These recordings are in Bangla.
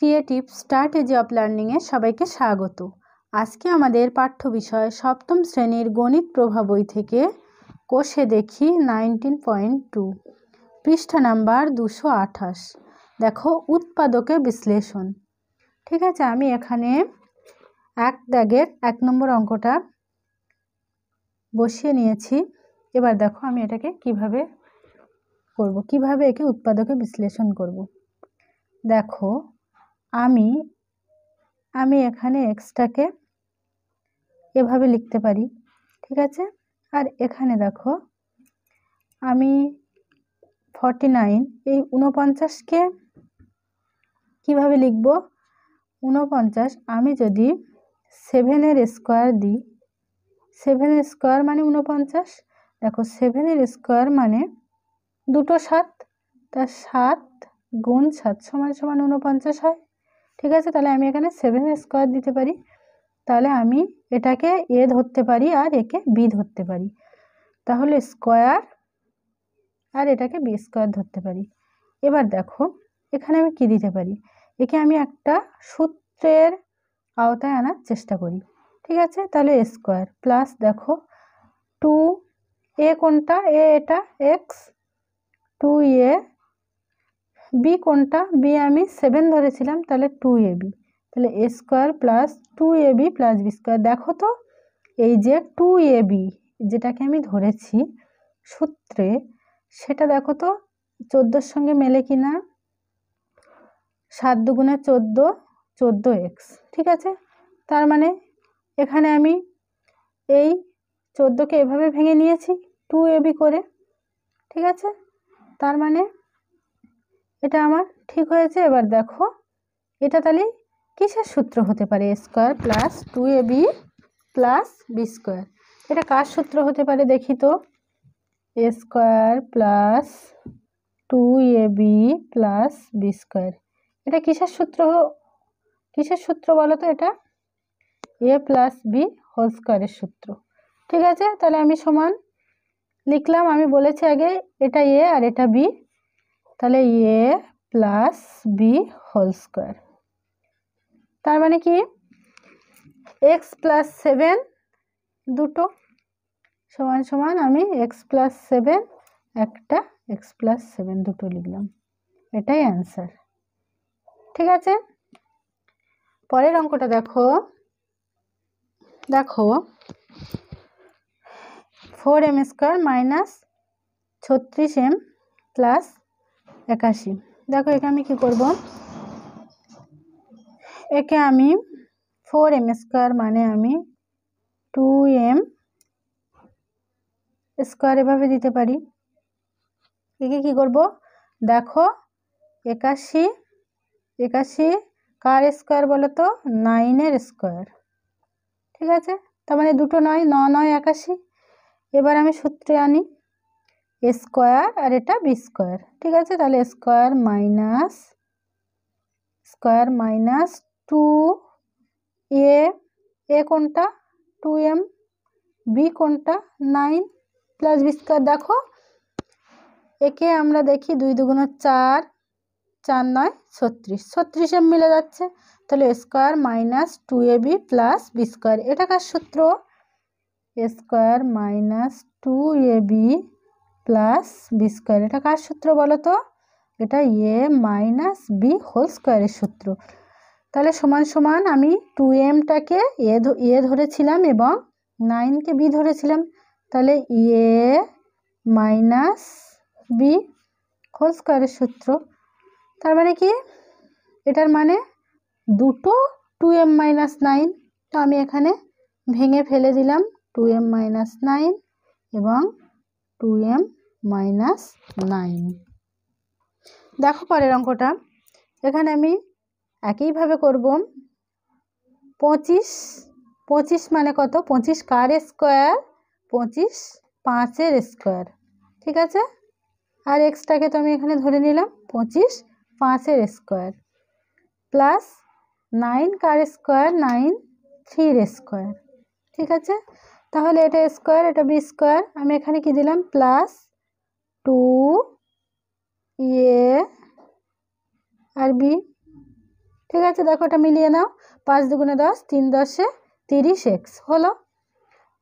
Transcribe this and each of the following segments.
ক্রিয়েটিভ স্ট্র্যাটেজি অফ লার্নিংয়ে সবাইকে স্বাগত। আজকে আমাদের পাঠ্য বিষয় সপ্তম শ্রেণীর গণিত প্রভা বই থেকে কোষে দেখি 19.2 পৃষ্ঠা নাম্বার 228। দেখো উৎপাদকে বিশ্লেষণ। ঠিক আছে, আমি এখানে এক দাগের 1 নম্বর অঙ্কটা বসিয়ে নিয়েছি। এবার দেখো আমি এটাকে কিভাবে করব, কিভাবে একে উৎপাদকে বিশ্লেষণ করব। দেখো আমি এখানে এক্সটাকে এভাবে লিখতে পারি, ঠিক আছে। আর এখানে দেখো আমি 49 এই 49কে কিভাবে লিখব। 49 আমি যদি 7-এর স্কোয়ার দিই, 7-এর স্কোয়ার মানে 49। দেখো 7-এর স্কোয়ার মানে 2টো 7, তা 7 গুণ 7 সমান 49 হয়। ঠিক আছে, তাহলে আমি এখানে 7-এর স্কোয়ার দিতে পারি। তাহলে আমি এটাকে এ ধরতে পারি আর একে বি ধরতে পারি। তাহলে স্কোয়ার আর এটাকে বি স্কোয়ার ধরতে পারি। এবার দেখো এখানে আমি কি দিতে পারি, একে আমি একটা সূত্রের আওতায় আনার চেষ্টা করি। ঠিক আছে, তাহলে এ স্কোয়ার প্লাস দেখো 2 এ কোনটা, এ এটা এক্স, 2a বি কোনটা, বি আমি 7 ধরেছিলাম, তাহলে 2ab, তাহলে এ square plus 2ab plus B square. দেখো তো এই যে 2ab যেটাকে আমি ধরেছি সূত্রে, সেটা দেখো তো 14-এর সঙ্গে মেলে কিনা। 7 দুগুণে 14, 14x। ঠিক আছে, তার মানে এখানে আমি এই 14কে এভাবে ভেঙে নিয়েছি 2ab করে। ঠিক আছে, তার মানে এটা আমার ঠিক হয়েছে। এবার দেখো এটা তাহলে কিসের সূত্র হতে পারে, a square plus 2ab plus B square. এটা কার সূত্র হতে পারে দেখি তো, a square plus 2ab plus B square. এটা কিসের সূত্র বলো তো, এটা এ প্লাস বি হোল স্কোয়ারের সূত্র। ঠিক আছে, তাহলে আমি সমান লিখলাম, আমি বলেছি আগে এটা এ আর এটা বি, তাহলে এ প্লাস বি হোল স্কোয়ার। তার মানে কি এক্স প্লাস 7 দুটো সমান সমান আমি এক্স প্লাস 7 একটা, এক্স প্লাস 7 দুটো লিখলাম, এটাই অ্যান্সার। ঠিক আছে, পরের অঙ্কটা দেখো। দেখো 4m square minus 36m plus 81। দেখো একে আমি কি করব, একে আমি 4m স্কোয়ার মানে আমি 2m স্কোয়ার এভাবে দিতে পারি। একে কি করব, দেখো 81 কার স্কোয়ার বলো তো, 9-এর স্কোয়ার। ঠিক আছে, তার মানে দুটো 9, 9 81। এবার আমি সূত্রে আনি এ স্কোয়ার আর এটা বি স্কোয়ার। ঠিক আছে, তাহলে স্কোয়ার মাইনাস 2a কোনটা 2m, বি কোনটা 9 প্লাস বি স্কোয়ার। দেখো একে আমরা দেখি 2 দুগুণ 4, 4 9 36, 36m মিলে যাচ্ছে। তাহলে square minus 2ab plus B square. এটা কার সূত্র, square minus 2ab plus B square. এটা কার সূত্র বলো তো, এটা এ মাইনাস বি হোল স্কোয়ারের সূত্র। তাহলে সমান সমান আমি 2mটাকে এ ধরেছিলাম এবং 9কে বি ধরেছিলাম, তাহলে এ মাইনাস বি হোল স্কোয়ারের সূত্র। তার মানে কি, এটার মানে দুটো 2m মাইনাস 9। তো আমি এখানে ভেঙে ফেলে দিলাম 2m মাইনাস 9 এবং 2m মাইনাস 9। দেখো পরের অঙ্কটা, এখানে আমি একইভাবে করব। 25 মানে কত, 25 কার স্কোয়ার, 25 5-এর স্কোয়ার। ঠিক আছে, আর এক্সটাকে তো আমি এখানে ধরে নিলাম 25 5-এর স্কোয়ার প্লাস 9 কার স্কোয়ার, 9 3-এর স্কোয়ার। ঠিক আছে, তাহলে এটা স্কোয়ার এটা বি স্কোয়ার। আমি এখানে কি দিলাম, প্লাস 2a আর বি। ঠিক আছে, দেখো এটা মিলিয়ে নাও। 5 দুগুণে 10, 3 10 30x হলো।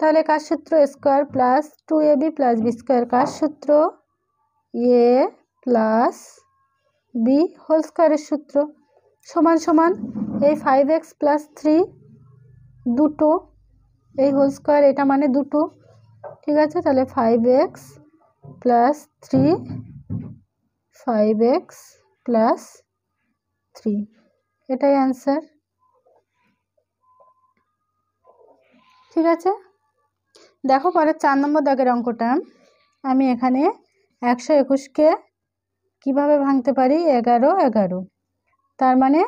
তাহলে কার সূত্র? a square plus 2ab plus b square. কার সূত্র? a প্লাস b হোল স্কোয়ারের সূত্র। সমান সমান এই 5x প্লাস 3 দুটো, এই হোল স্কোয়ার এটা মানে দুটো। ঠিক আছে, তাহলে 5x প্লাস 3, 5x প্লাস 3, এটাই অ্যান্সার। ঠিক আছে, দেখো পরের 4 নম্বর দাগের অঙ্কটা। আমি এখানে 121কে কীভাবে ভাঙতে পারি? 11 11, তার মানে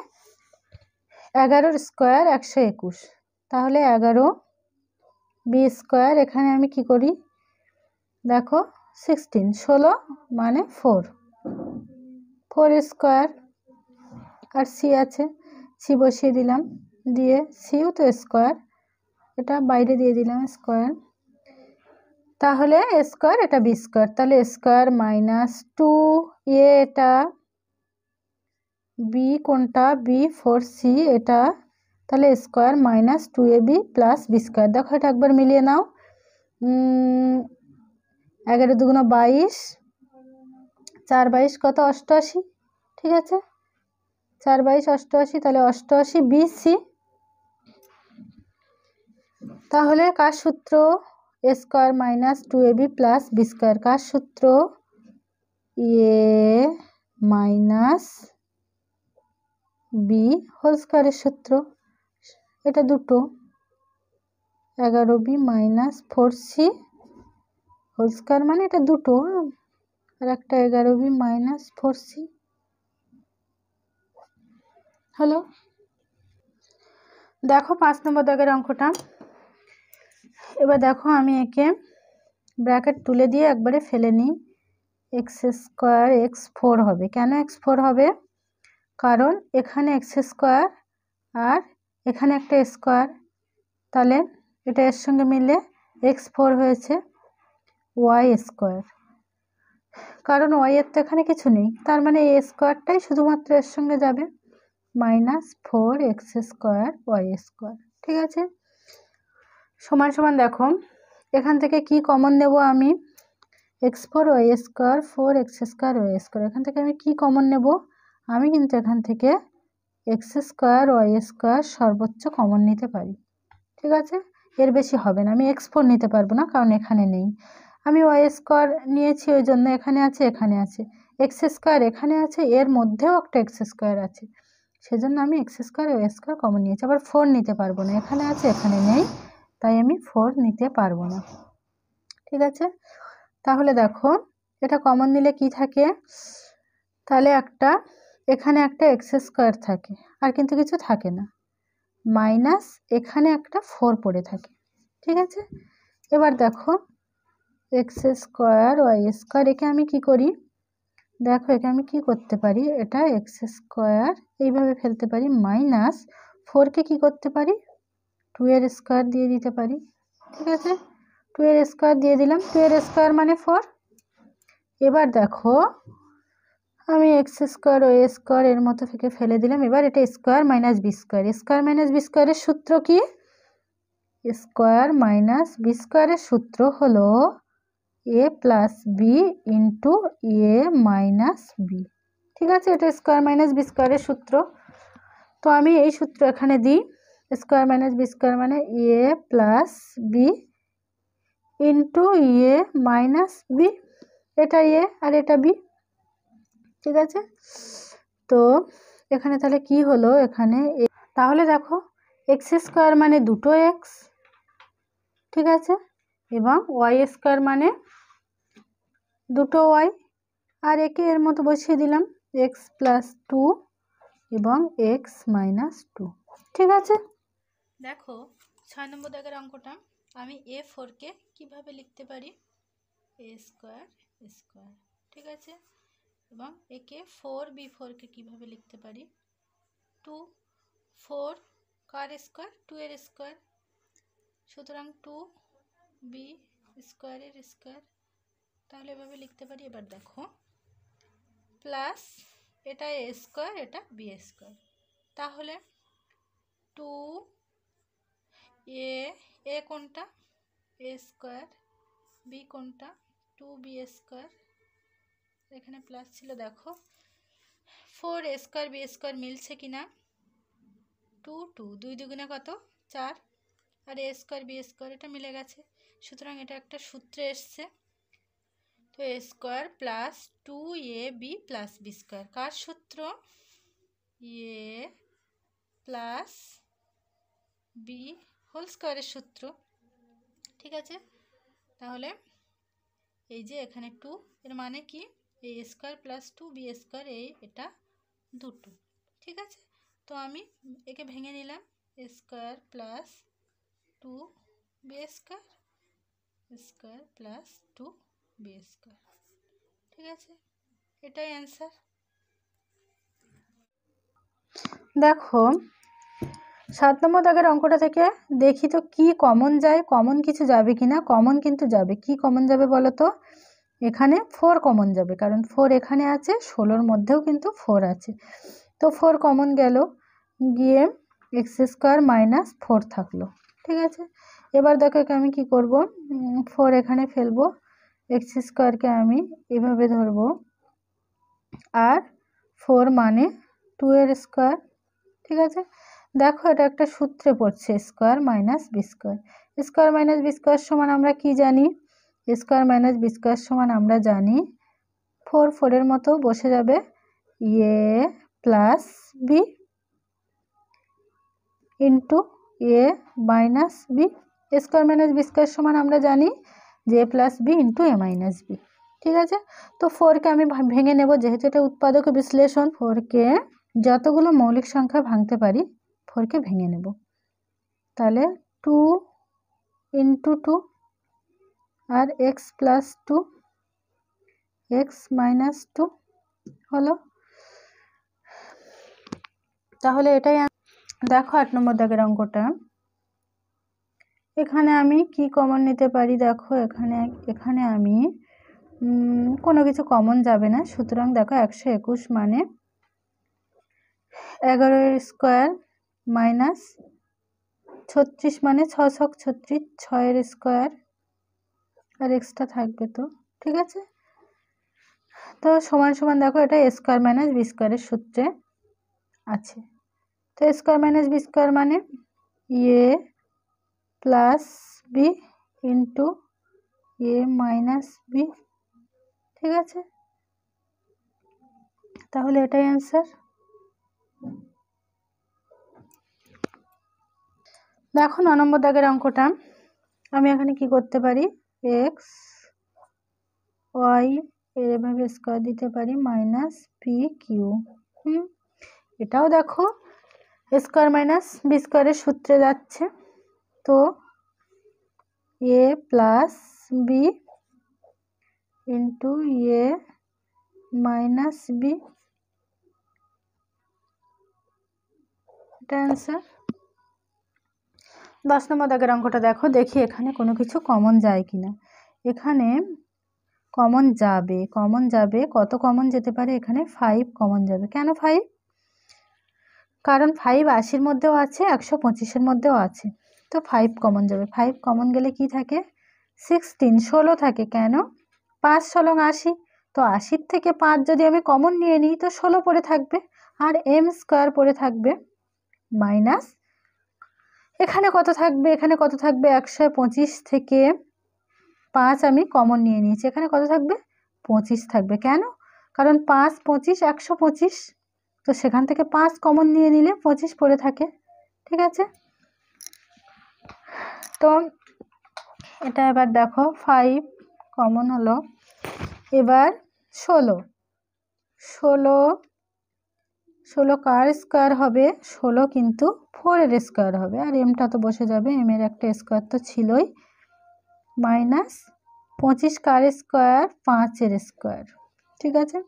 11 স্কোয়ার 121। তাহলে 11 বি স্কোয়ার, এখানে আমি কি করি দেখো 16, 16 মানে 4, 4 স্কোয়ার। আর সি আছে, সি বসিয়ে দিলাম, দিয়ে সিও তো স্কোয়ার, এটা বাইরে দিয়ে দিলাম স্কোয়ার। তাহলে এ স্কোয়ার, এটা বি স্কোয়ার, তাহলে স্কোয়ার মাইনাস 2 এ, এটা বি কোনটা? বি 4c এটা, তাহলে square minus 2ab plus B square. দেখো এটা একবার মিলিয়ে নাও। 11 দুগুণ 22, 4 22 কত? 88। ঠিক আছে, 4 22 88, তাহলে 88 বিসি। তাহলে কার সূত্র? A square minus 2ab plus B square. কার সূত্র? এ মাইনাস বি হোল স্কোয়ারের সূত্র। এটা দুটো, 11b minus 4c whole square, মানে এটা দুটো, আর একটা 11b মাইনাস 4c হলো। দেখো 5 নম্বর দাগের অঙ্কটা। এবার দেখো আমি একে ব্র্যাকেট তুলে দিয়ে একবারে ফেলে নিই। এক্স স্কোয়ার এক্স 4 হবে। কেন x4 হবে? কারণ এখানে এক্স স্কোয়ার আর এখানে একটা স্কোয়ার, তাহলে এটা এর সঙ্গে মিলে x4 হয়েছে ওয়াই স্কোয়ার। কারণ ওয়াই এর তো এখানে কিছু নেই, তার মানে এ স্কোয়ারটাই শুধুমাত্র এর সঙ্গে যাবে, minus 4x square Y square. ঠিক আছে, সমান সমান দেখো এখান থেকে কি কমন নেব আমি? x4 Y square, 4x square Y square, এখান থেকে আমি কি কমন নেব? আমি কিন্তু এখান থেকে এক্স স্কোয়ার ওয়াই স্কোয়ার সর্বোচ্চ কমন নিতে পারি। ঠিক আছে, এর বেশি হবে না। আমি x4 নিতে পারবো না, কারণ এখানে নেই। আমি ওয়াই স্কোয়ার নিয়েছি, ওই জন্য এখানে আছে, এখানে আছে। এক্স স্কোয়ার এখানে আছে, এর মধ্যেও একটা এক্স স্কোয়ার আছে, সেজন্য আমি X square Y square common নিয়েছি। আবার 4 নিতে পারবো না, এখানে আছে এখানে নেই, তাই আমি 4 নিতে পারবো না। ঠিক আছে, তাহলে দেখো এটা কমন নিলে কি থাকে? তাহলে একটা এখানে একটা এক্স স্কোয়ার থাকে, আর কিন্তু কিছু থাকে না, মাইনাস এখানে একটা 4 পড়ে থাকে। ঠিক আছে, এবার দেখো এক্স স্কোয়ার ওয়াই স্কোয়ার, একে আমি কি করি দেখো, একে আমি কি করতে পারি? এটা এক্স স্কোয়ার এইভাবে ফেলতে পারি, মাইনাস 4কে কি করতে পারি? 2 এর স্কোয়ার দিয়ে দিতে পারি। ঠিক আছে, 2 এর স্কোয়ার দিয়ে দিলাম, 2 এর স্কোয়ার মানে 4। এবার দেখো আমি এক্স স্কোয়ার ওয়াই স্কোয়ার এর মতো থেকে ফেলে দিলাম। এবার এটা square minus B square, square minus B স্কোয়ারের সূত্র কি? স্কোয়ার মাইনাস বি স্কোয়ারের সূত্র হলো A plus B into A minus B. ঠিক আছে, এটা স্কোয়ার মাইনাস বি স্কোয়ারের সূত্র। তো আমি এই সূত্র এখানে দিই, স্কোয়ার মাইনাস বি স্কোয়ার মানে এ প্লাস বি ইন্টু এ মাইনাস বি, এটা এ আর এটা বি। ঠিক আছে, তো এখানে তাহলে কি হলো? এখানে তাহলে দেখো এক্স স্কোয়ার মানে দুটো এক্স, ঠিক আছে, এবং ওয়াই স্কোয়ার মানে দুটো ওয়াই, আর একে এর মতো বসিয়ে দিলাম এক্স প্লাস 2 এবং এক্স মাইনাস 2। ঠিক আছে, দেখো 6 নম্বর দাগের অঙ্কটা। আমি a4কে কিভাবে লিখতে পারি? এ স্কোয়ার স্কোয়ার। ঠিক আছে, এবং একে 4b4কে কিভাবে লিখতে পারি? 2 4 কার স্কোয়ার? 2 এর স্কোয়ার, সুতরাং 2b স্কোয়ারের স্কোয়ার, তাহলে এভাবে লিখতে পারি। এবার দেখো প্লাস এটা এ স্কোয়ার, এটা বি স্কোয়ার, তাহলে 2a কোনটা, a স্কোয়ার, b কোনটা 2b স্কোয়ার, এখানে প্লাস ছিল দেখো 4a স্কোয়ার b স্কোয়ার মিলছে কিনা, 2 2 2 দুগুণে কত 4, আর a স্কোয়ার b স্কোয়ার এটা মিলে গেছে। সুতরাং এটা একটা সূত্রে এসছে। তো a square plus 2ab plus b square কার সূত্র, a প্লাস b হোল স্কোয়ারের সূত্র। ঠিক আছে, তাহলে এই যে এখানে 2 এর মানে কি a square plus 2b square, এটা দুটো। ঠিক আছে, তো আমি একে ভেঙে নিলাম, a square plus 2b square square plus 2b square. ঠিক আছে, এটাই অ্যান্সার। দেখো 7 নম্বর দাগের অঙ্কটা থেকে দেখি তো কি কমন যায়, কমন কিছু যাবে কিনা। কমন কিন্তু যাবে, কি কমন যাবে বলো তো, এখানে 4 কমন যাবে, কারণ 4 এখানে আছে, 16-র মধ্যেও কিন্তু 4 আছে। তো 4 কমন গেল, গিয়ে এক্স স্কোয়ার মাইনাস 4 থাকলো। ঠিক আছে, এবার দেখো আমি কি করব, 4 এখানে ফেলবো, এক্স স্কোয়ারকে আমি এভাবে ধরবো, আর 4 মানে 2 এর স্কোয়ার। ঠিক আছে, দেখো এটা একটা সূত্রে পড়ছে, square minus B square. Square minus B square সমান আমরা কি জানি, স্কোয়ার মাইনাস বি স্কোয়ার সমান আমরা জানি 4 4-এর মতো বসে যাবে, a plus B into A minus B. Square minus B square সমান আমরা জানি যে a plus B into A minus B. ঠিক আছে, তো 4-কে আমি ভেঙে নেব, যেহেতু এটা উৎপাদক বিশ্লেষণ, 4-কে যতগুলো মৌলিক সংখ্যা ভাঙতে পারি 4-কে ভেঙে নেব। তাহলে 2 ইন্টু 2 আর এক্স প্লাস 2 এক্স মাইনাস 2 হলো। তাহলে এটাই। দেখো 8 নম্বর দাগের অঙ্কটা, এখানে আমি কি কমন নিতে পারি, দেখো এখানে আমি কোনো কিছু কমন যাবে না। সুতরাং দেখো 121 মানে 11-এর স্কোয়ার মাইনাস 36 মানে 6 ছক 36, 6-এর স্কোয়ার আর এক্সট্রা থাকবে তো। ঠিক আছে, তো সমান সমান দেখো এটা এ স্কোয়ার মাইনাস বি স্কোয়ারের সূত্রে আছে। তো a square minus B square মানে এ প্লাস বি ইন্টু এ মাইনাস বি। ঠিক আছে, তাহলে এটাই অ্যান্সার। দেখো 9 নম্বর দাগের অঙ্কটা, আমি এখানে কি করতে পারি, এক্স ওয়াই এর এভাবে স্কোয়ার দিতে পারি মাইনাস পি কিউ। এটাও দেখো স্কোয়ার মাইনাস বি স্কোয়ারের সূত্রে যাচ্ছে। তো এ প্লাস বি ইন্টু এ মাইনাস বি, এটা অ্যান্সার। 10 নম্বর দাগের অঙ্কটা দেখো, দেখি এখানে কোনো কিছু কমন যায় কিনা। এখানে কমন যাবে কত কমন যেতে পারে, এখানে 5 কমন যাবে। কেন 5? কারণ 5 80-র মধ্যেও আছে, 125-এর মধ্যেও আছে। তো 5 কমন যাবে। 5 কমন গেলে কি থাকে, 16 থাকে। কেন, 5 16 80, তো 80-র থেকে 5 যদি আমি কমন নিয়ে নিই তো 16 পড়ে থাকবে, আর এম স্কোয়ার পড়ে থাকবে মাইনাস এখানে কত থাকবে, 125 থেকে 5 আমি কমন নিয়ে নিয়েছি, এখানে কত থাকবে 25 থাকবে। কেন, কারণ 5 25 125, তো সেখান থেকে 5 কমন নিয়ে নিলে 25 পড়ে থাকে। ঠিক আছে, তো এটা এবার দেখো 5 কমন হলো। এবার 16 কার স্কোয়ার হবে, 16 কিন্তু 4-এর স্কোয়ার হবে, আর এমটা তো বসে যাবে, এম এর একটা স্কোয়ার তো ছিলই, মাইনাস 25 কার স্কোয়ার 5-এর স্কোয়ার। ঠিক আছে,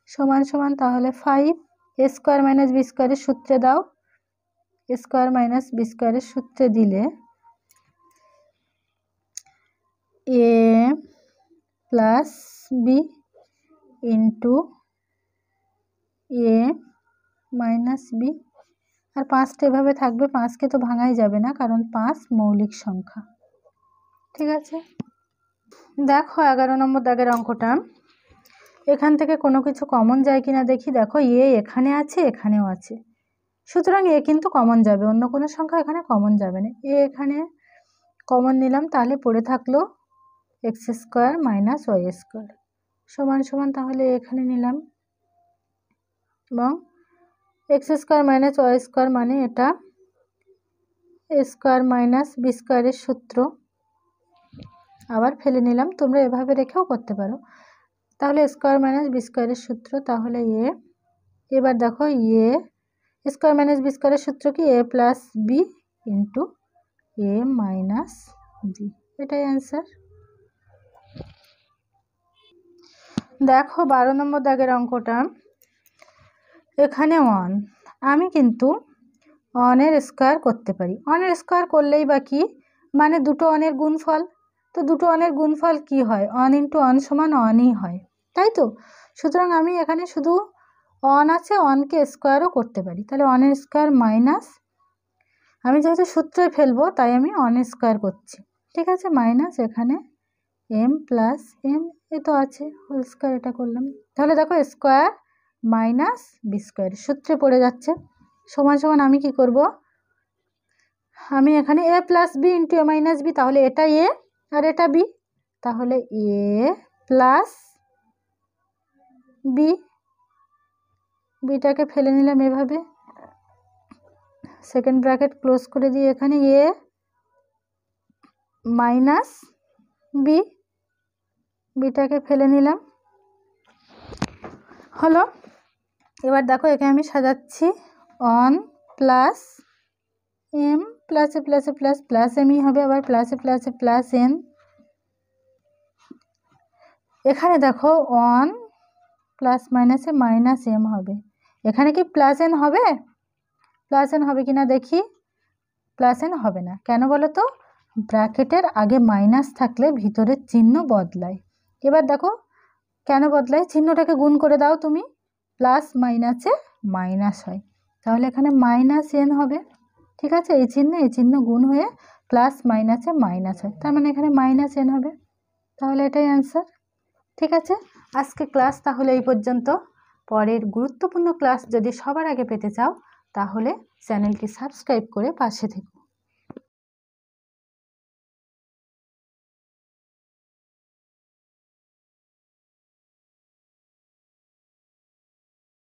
সমান সমান তাহলে 5 এ স্কোয়ার মাইনাস বি স্কোয়ারের সূত্রে দাও, স্কোয়ার মাইনাস বি স্কোয়ারের সূত্রে দিলে এ প্লাস বি ইন্টু এ মাইনাস বি আর 5টা এভাবে থাকবে, 5কে তো ভাঙাই যাবে না কারণ 5 মৌলিক সংখ্যা। ঠিক আছে, দেখো 11 নম্বর দাগের অঙ্কটা। এখান থেকে কোনো কিছু কমন যায় কিনা দেখি। দেখো এখানে আছে, এখানেও আছে, সুতরাং কিন্তু কমন যাবে, অন্য কোনো সংখ্যা এখানে কমন যাবে না। এখানে কমন নিলাম, তাহলে পড়ে থাকলো x² - y² সমান সমান, তাহলে এখানে নিলাম, এবং x² - y² মানে এটা a² - b² সূত্র, আবার ফেলে নিলাম। তোমরা এভাবে রেখেও করতে পারো। তাহলে a² - b² সূত্র, তাহলে এবার দেখো a² - b² সূত্র কি a + b × a - b, এটাই অ্যান্সার। দেখো 12 নম্বর দাগের অঙ্কটা। এখানে 1, আমি কিন্তু 1-এর স্কোয়ার করতে পারি। 1-এর স্কোয়ার করলেই বা কি, মানে দুটো 1-এর গুণফল। তো দুটো 1-এর গুণফল কি হয়, 1 × 1 = 1ই হয়, তাই তো। সুতরাং আমি এখানে শুধু 1 আছে, 1কে স্কোয়ারও করতে পারি। তাহলে 1-এর স্কোয়ার মাইনাস, আমি যেহেতু সূত্রই ফেলবো তাই আমি 1-এর স্কোয়ার করছি। ঠিক আছে, মাইনাস এখানে m + n, এ তো আছে, হোল স্কোয়ার, এটা করলাম। তাহলে দেখো স্কোয়ার মাইনাস b² সূত্রে পড়ে যাচ্ছে, সমান সমান আমি কি করব, আমি এখানে a + b × a - b, তাহলে এটা a আর এটা b, তাহলে a + b, বিটাকে ফেলে নিলাম এভাবে, সেকেন্ড ব্র্যাকেট ক্লোজ করে দিয়ে এখানে a - b, বিটাকে ফেলে নিলাম, হলো। এবার দেখো এখানে আমি সাজাচ্ছি 1 + m + a + a mই হবে, আবার +a + n। এখানে দেখো 1 ± -m হবে, এখানে কি +n হবে? +n হবে কিনা দেখি, +n হবে না, কেন বলো তো, ব্র্যাকেটের আগে মাইনাস থাকলে ভিতরের চিহ্ন বদলায়। এবার দেখো কেন বদলায়, চিহ্নটাকে গুণ করে দাও তুমি, প্লাস মাইনাসে মাইনাস হয়, তাহলে এখানে -n হবে। ঠিক আছে, এই চিহ্ন গুণ হয়ে প্লাস মাইনাসে মাইনাস হয়, তার মানে এখানে -n হবে, তাহলে এটাই অ্যান্সার। ঠিক আছে, আজকে ক্লাস তাহলে এই পর্যন্ত। পরের গুরুত্বপূর্ণ ক্লাস যদি সবার আগে পেতে চাও তাহলে চ্যানেলটি সাবস্ক্রাইব করে পাশে থেকো।